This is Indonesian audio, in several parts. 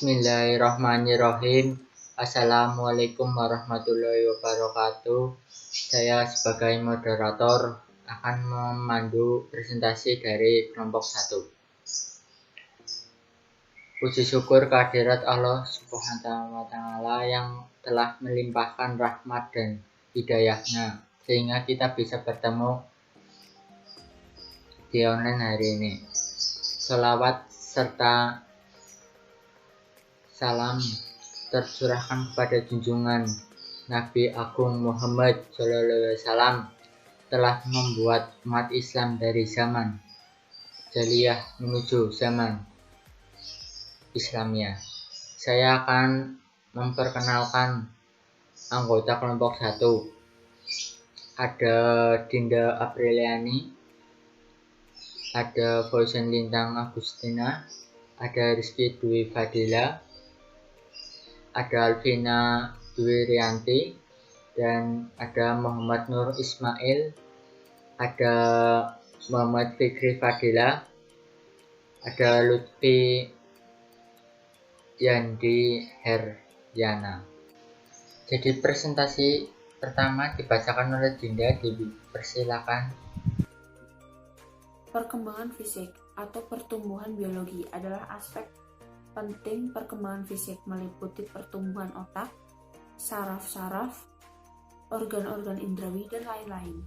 Bismillahirrahmanirrahim. Assalamualaikum warahmatullahi wabarakatuh. Saya sebagai moderator akan memandu presentasi dari kelompok 1. Puji syukur kehadirat Allah Subhanahu wa Ta'ala yang telah melimpahkan rahmat dan hidayahnya sehingga kita bisa bertemu di online hari ini. Sholawat serta salam tercurahkan kepada junjungan Nabi Agung Muhammad SAW telah membuat umat Islam dari zaman jahiliyah menuju zaman Islamiyah. Saya akan memperkenalkan anggota kelompok 1. Ada Dinda Apriliani, ada Fauzan Lintang Agustina, ada Rizky Dwi Fadila, ada Alvina Dwi Rianti, dan ada Muhammad Nur Ismail, ada Muhammad Fikri Fadila, ada Lutfi Yandi Heryana. Jadi presentasi pertama dibacakan oleh Dinda, dipersilakan. Perkembangan fisik atau pertumbuhan biologi adalah aspek penting perkembangan fisik, meliputi pertumbuhan otak, saraf-saraf, organ-organ indrawi, dan lain-lain,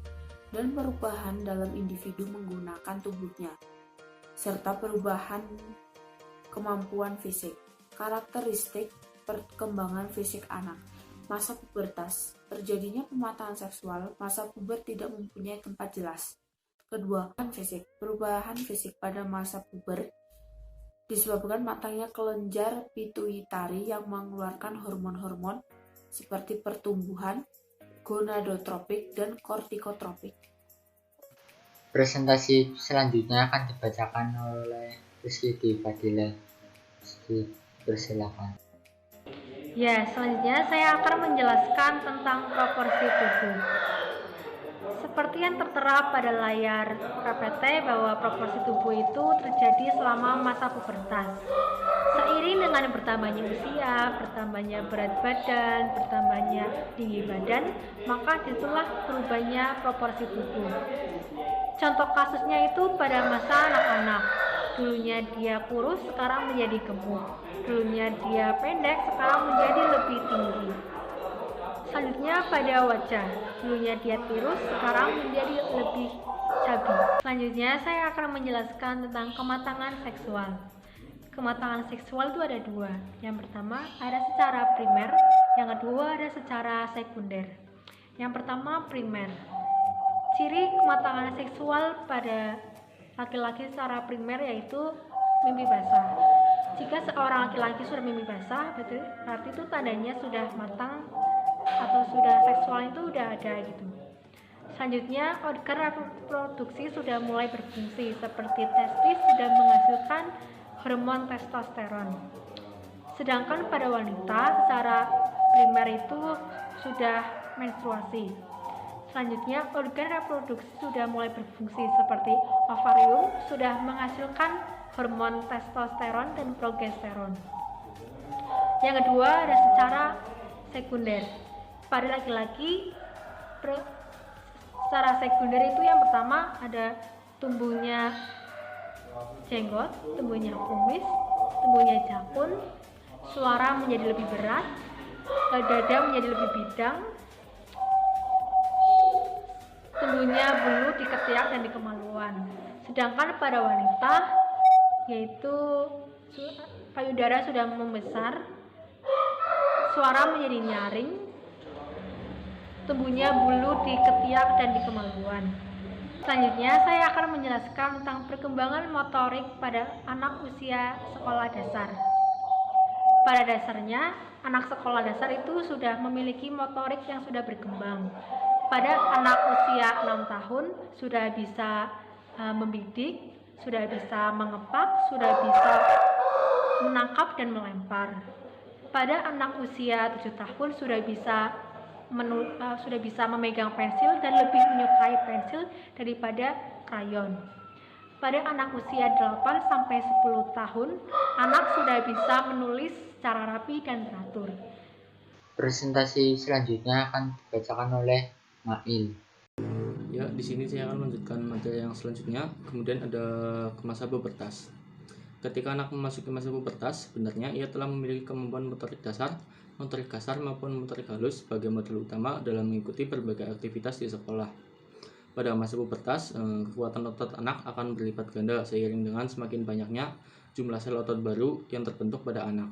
dan perubahan dalam individu menggunakan tubuhnya, serta perubahan kemampuan fisik. Karakteristik perkembangan fisik anak. Masa pubertas. Terjadinya pematangan seksual, masa puber tidak mempunyai tempat jelas. Kedua, fisik. Perubahan fisik pada masa puber disebabkan matangnya kelenjar pituitari yang mengeluarkan hormon-hormon seperti pertumbuhan, gonadotropik, dan kortikotropik. Presentasi selanjutnya akan dibacakan oleh Rizky Dwi Fadila. Persilakan. Ya, selanjutnya saya akan menjelaskan tentang proporsi tubuh. Seperti yang tertera pada layar PPT bahwa proporsi tubuh itu terjadi selama masa pubertas. Seiring dengan bertambahnya usia, bertambahnya berat badan, bertambahnya tinggi badan, maka disitulah berubahnya proporsi tubuh. Contoh kasusnya itu pada masa anak-anak. Dulunya dia kurus, sekarang menjadi gemuk. Dulunya dia pendek, sekarang menjadi lebih tinggi. Selanjutnya pada wajah, dulunya dia tirus, sekarang menjadi lebih cabi. Selanjutnya saya akan menjelaskan tentang kematangan seksual. Kematangan seksual itu ada dua. Yang pertama ada secara primer, yang kedua ada secara sekunder. Yang pertama primer. Ciri kematangan seksual pada laki-laki secara primer yaitu mimpi basah. Jika seorang laki-laki sudah mimpi basah, berarti itu tandanya sudah matang atau sudah seksual itu udah ada gitu. Selanjutnya organ reproduksi sudah mulai berfungsi, seperti testis sudah menghasilkan hormon testosteron. Sedangkan pada wanita secara primer itu sudah menstruasi. Selanjutnya organ reproduksi sudah mulai berfungsi, seperti ovarium sudah menghasilkan hormon testosteron dan progesteron. Yang kedua ada secara sekunder. Pada laki-laki secara sekunder itu yang pertama ada tumbuhnya jenggot, tumbuhnya kumis, tumbuhnya jakun, suara menjadi lebih berat, dada menjadi lebih bidang, tumbuhnya bulu di ketiak dan di kemaluan. Sedangkan pada wanita yaitu payudara sudah membesar, suara menjadi nyaring, tumbuhnya bulu di ketiak dan di kemaluan. Selanjutnya saya akan menjelaskan tentang perkembangan motorik pada anak usia sekolah dasar. Pada dasarnya, anak sekolah dasar itu sudah memiliki motorik yang sudah berkembang. Pada anak usia 6 tahun sudah bisa membidik, sudah bisa mengepak, sudah bisa menangkap dan melempar. Pada anak usia 7 tahun sudah bisa memegang pensil dan lebih menyukai pensil daripada krayon. Pada anak usia 8-10 tahun, anak sudah bisa menulis secara rapi dan teratur. Presentasi selanjutnya akan dibacakan oleh Mail. Ya, di sini saya akan melanjutkan materi yang selanjutnya. Kemudian ada masa pubertas. Ketika anak memasuki masa pubertas, sebenarnya ia telah memiliki kemampuan motorik kasar maupun motorik halus sebagai modal utama dalam mengikuti berbagai aktivitas di sekolah. Pada masa pubertas, kekuatan otot anak akan berlipat ganda seiring dengan semakin banyaknya jumlah sel otot baru yang terbentuk pada anak.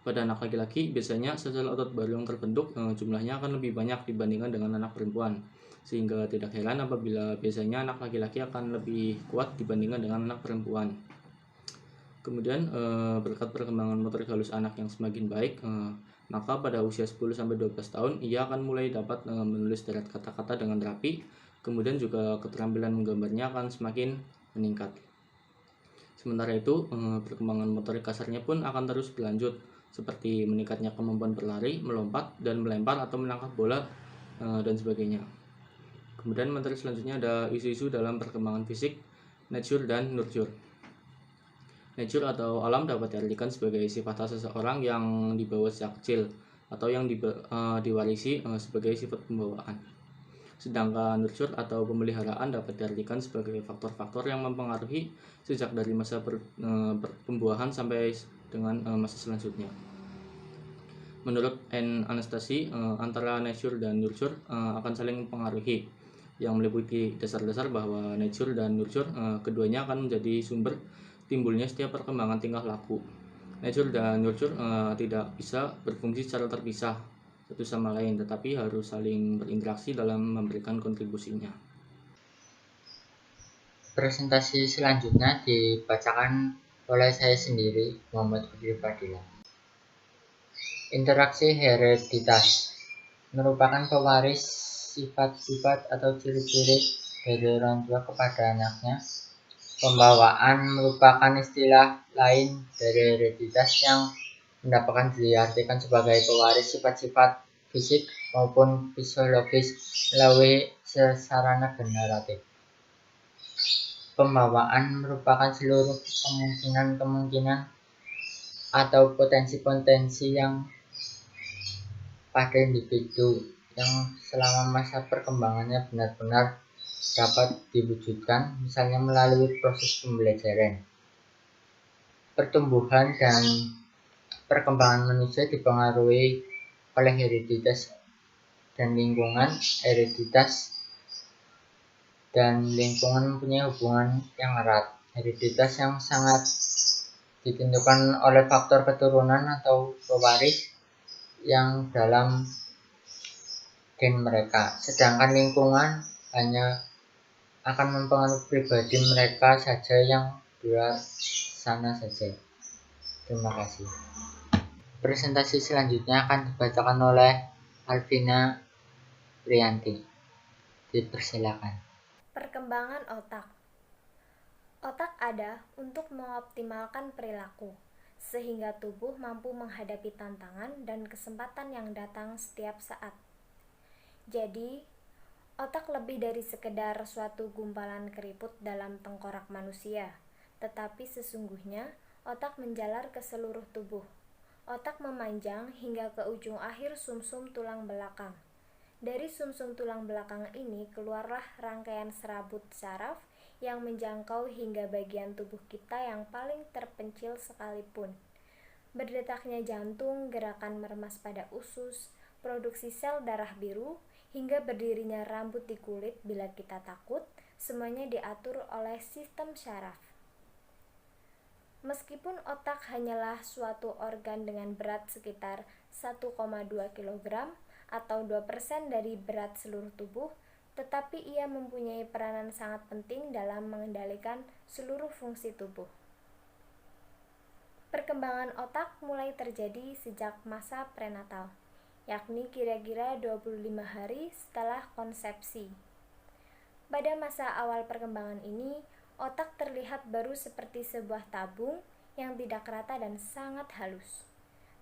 Pada anak laki-laki, biasanya sel otot baru yang terbentuk jumlahnya akan lebih banyak dibandingkan dengan anak perempuan, sehingga tidak heran apabila biasanya anak laki-laki akan lebih kuat dibandingkan dengan anak perempuan. Kemudian berkat perkembangan motorik halus anak yang semakin baik, maka pada usia 10-12 tahun ia akan mulai dapat menulis deret kata-kata dengan rapi. Kemudian juga keterampilan menggambarnya akan semakin meningkat. Sementara itu, perkembangan motorik kasarnya pun akan terus berlanjut, seperti meningkatnya kemampuan berlari, melompat, dan melempar atau menangkap bola, dan sebagainya. Kemudian materi selanjutnya ada isu-isu dalam perkembangan fisik, nature dan nurture. Nature atau alam dapat diartikan sebagai sifat seseorang yang dibawa sejak kecil atau yang diwarisi sebagai sifat pembawaan. Sedangkan nurture atau pemeliharaan dapat diartikan sebagai faktor-faktor yang mempengaruhi sejak dari masa pembuahan sampai dengan masa selanjutnya. Menurut N. Anastasi, antara nature dan nurture akan saling mempengaruhi, yang meliputi dasar-dasar bahwa nature dan nurture keduanya akan menjadi sumber timbulnya setiap perkembangan tingkah laku. Nature dan nurture tidak bisa berfungsi secara terpisah satu sama lain, tetapi harus saling berinteraksi dalam memberikan kontribusinya. Presentasi selanjutnya dibacakan oleh saya sendiri, Muhammad Fikri Fadilah. Interaksi hereditas merupakan pewaris sifat-sifat atau ciri-ciri dari orang tua kepada anaknya. Pembawaan merupakan istilah lain dari hereditas yang mendapatkan diartikan sebagai pewaris sifat-sifat fisik maupun fisiologis melalui sarana generatif. Pembawaan merupakan seluruh kemungkinan atau potensi-potensi yang pada individu yang selama masa perkembangannya benar-benar dapat diwujudkan, misalnya melalui proses pembelajaran. Pertumbuhan dan perkembangan manusia dipengaruhi oleh hereditas dan lingkungan. Hereditas dan lingkungan mempunyai hubungan yang erat. Hereditas yang sangat ditentukan oleh faktor keturunan atau pewaris yang dalam gen mereka, sedangkan lingkungan hanya akan mempengaruhi pribadi mereka saja yang luar sana saja. Terima kasih. Presentasi selanjutnya akan dibacakan oleh Alvina Priyanti. Dipersilakan. Perkembangan otak. Otak ada untuk mengoptimalkan perilaku, sehingga tubuh mampu menghadapi tantangan dan kesempatan yang datang setiap saat. Jadi, otak lebih dari sekedar suatu gumpalan keriput dalam tengkorak manusia, tetapi sesungguhnya otak menjalar ke seluruh tubuh. Otak memanjang hingga ke ujung akhir sumsum tulang belakang. Dari sumsum tulang belakang ini keluarlah rangkaian serabut saraf yang menjangkau hingga bagian tubuh kita yang paling terpencil sekalipun. Berdetaknya jantung, gerakan meremas pada usus, produksi sel darah biru, hingga berdirinya rambut di kulit bila kita takut, semuanya diatur oleh sistem syaraf. Meskipun otak hanyalah suatu organ dengan berat sekitar 1,2 kg atau 2% dari berat seluruh tubuh, tetapi ia mempunyai peranan sangat penting dalam mengendalikan seluruh fungsi tubuh. Perkembangan otak mulai terjadi sejak masa prenatal, yakni kira-kira 25 hari setelah konsepsi. Pada masa awal perkembangan ini, otak terlihat baru seperti sebuah tabung yang tidak rata dan sangat halus.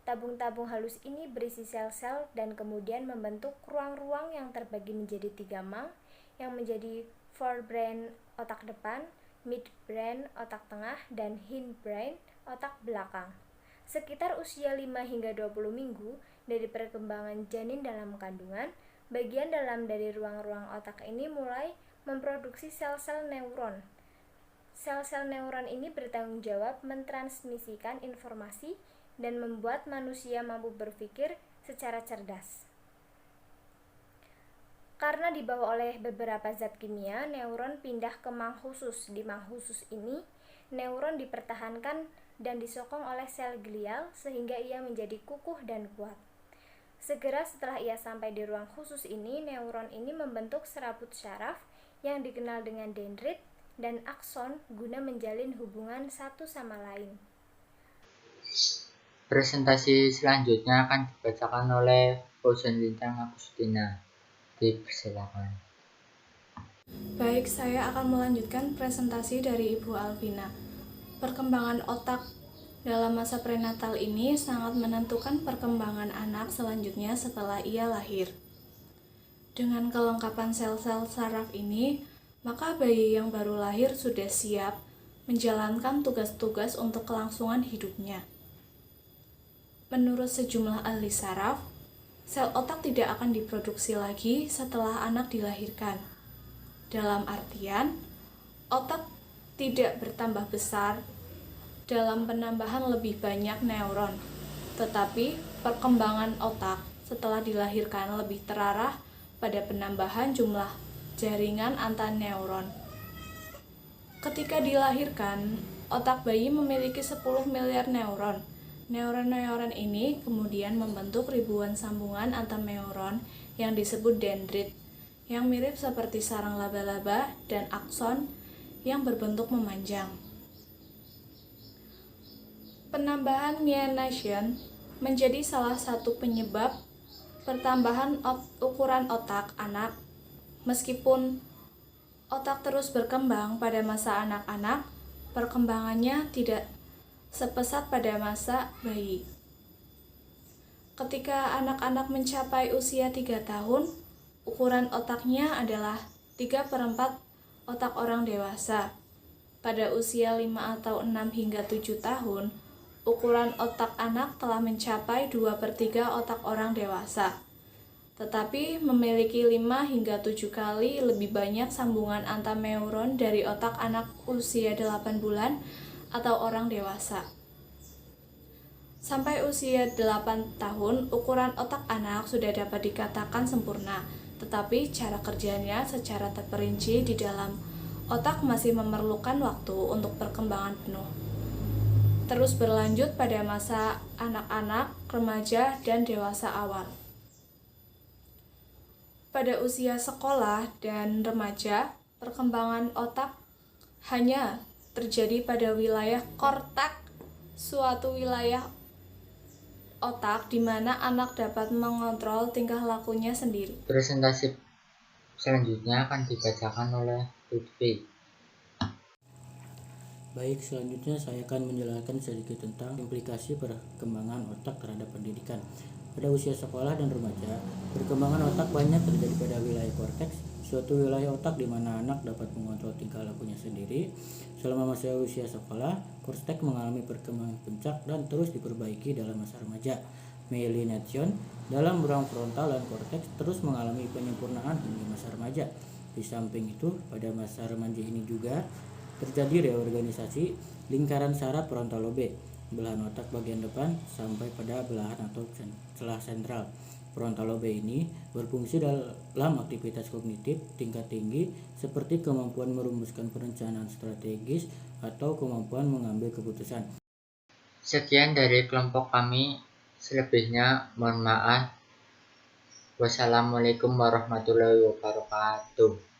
Tabung-tabung halus ini berisi sel-sel dan kemudian membentuk ruang-ruang yang terbagi menjadi 3 mang yang menjadi forebrain otak depan, midbrain otak tengah, dan hindbrain otak belakang. Sekitar usia 5 hingga 20 minggu dari perkembangan janin dalam kandungan, bagian dalam dari ruang-ruang otak ini mulai memproduksi sel-sel neuron. Sel-sel neuron ini bertanggung jawab mentransmisikan informasi dan membuat manusia mampu berpikir secara cerdas. Karena dibawa oleh beberapa zat kimia, neuron pindah ke mang khusus. Di mang khusus ini, neuron dipertahankan dan disokong oleh sel glial sehingga ia menjadi kukuh dan kuat. Segera setelah ia sampai di ruang khusus ini, neuron ini membentuk serabut syaraf yang dikenal dengan dendrit dan akson guna menjalin hubungan satu sama lain. Presentasi selanjutnya akan dibacakan oleh Fauzan Lintang Agustina. Dipersilakan. Baik, saya akan melanjutkan presentasi dari Ibu Alvina. Perkembangan otak dalam masa prenatal ini sangat menentukan perkembangan anak selanjutnya setelah ia lahir. Dengan kelengkapan sel-sel saraf ini, maka bayi yang baru lahir sudah siap menjalankan tugas-tugas untuk kelangsungan hidupnya. Menurut sejumlah ahli saraf, sel otak tidak akan diproduksi lagi setelah anak dilahirkan. Dalam artian, otak tidak bertambah besar dalam penambahan lebih banyak neuron, tetapi perkembangan otak setelah dilahirkan lebih terarah pada penambahan jumlah jaringan antar neuron. Ketika dilahirkan, otak bayi memiliki 10 miliar neuron. Neuron-neuron ini kemudian membentuk ribuan sambungan antar neuron yang disebut dendrit, yang mirip seperti sarang laba-laba, dan akson yang berbentuk memanjang. Penambahan myenation menjadi salah satu penyebab pertambahan ukuran otak anak. Meskipun otak terus berkembang pada masa anak-anak, perkembangannya tidak sepesat pada masa bayi. Ketika anak-anak mencapai usia 3 tahun, ukuran otaknya adalah 3/4 otak orang dewasa. Pada usia 5 atau 6 hingga 7 tahun, ukuran otak anak telah mencapai 2/3 otak orang dewasa, tetapi memiliki 5 hingga 7 kali lebih banyak sambungan antar neuron dari otak anak usia 8 bulan atau orang dewasa. Sampai usia 8 tahun, ukuran otak anak sudah dapat dikatakan sempurna, tetapi cara kerjanya secara terperinci di dalam otak masih memerlukan waktu untuk perkembangan penuh. Terus berlanjut pada masa anak-anak, remaja, dan dewasa awal. Pada usia sekolah dan remaja, perkembangan otak hanya terjadi pada wilayah kortak, suatu wilayah otak di mana anak dapat mengontrol tingkah lakunya sendiri. Presentasi selanjutnya akan dibacakan oleh Lutfi. Baik, selanjutnya saya akan menjelaskan sedikit tentang implikasi perkembangan otak terhadap pendidikan. Pada usia sekolah dan remaja, perkembangan otak banyak terjadi pada wilayah korteks, suatu wilayah otak di mana anak dapat mengontrol tingkah lakunya sendiri. Selama masa usia sekolah, korteks mengalami perkembangan puncak dan terus diperbaiki dalam masa remaja. Myelination dalam ruang frontal dan korteks terus mengalami penyempurnaan hingga masa remaja. Di samping itu, pada masa remaja ini juga terjadi reorganisasi lingkaran saraf frontal lobe, belahan otak bagian depan sampai pada belahan atau celah sentral. Frontal lobe ini berfungsi dalam aktivitas kognitif tingkat tinggi seperti kemampuan merumuskan perencanaan strategis atau kemampuan mengambil keputusan. Sekian dari kelompok kami, selebihnya mohon maaf. Wassalamualaikum warahmatullahi wabarakatuh.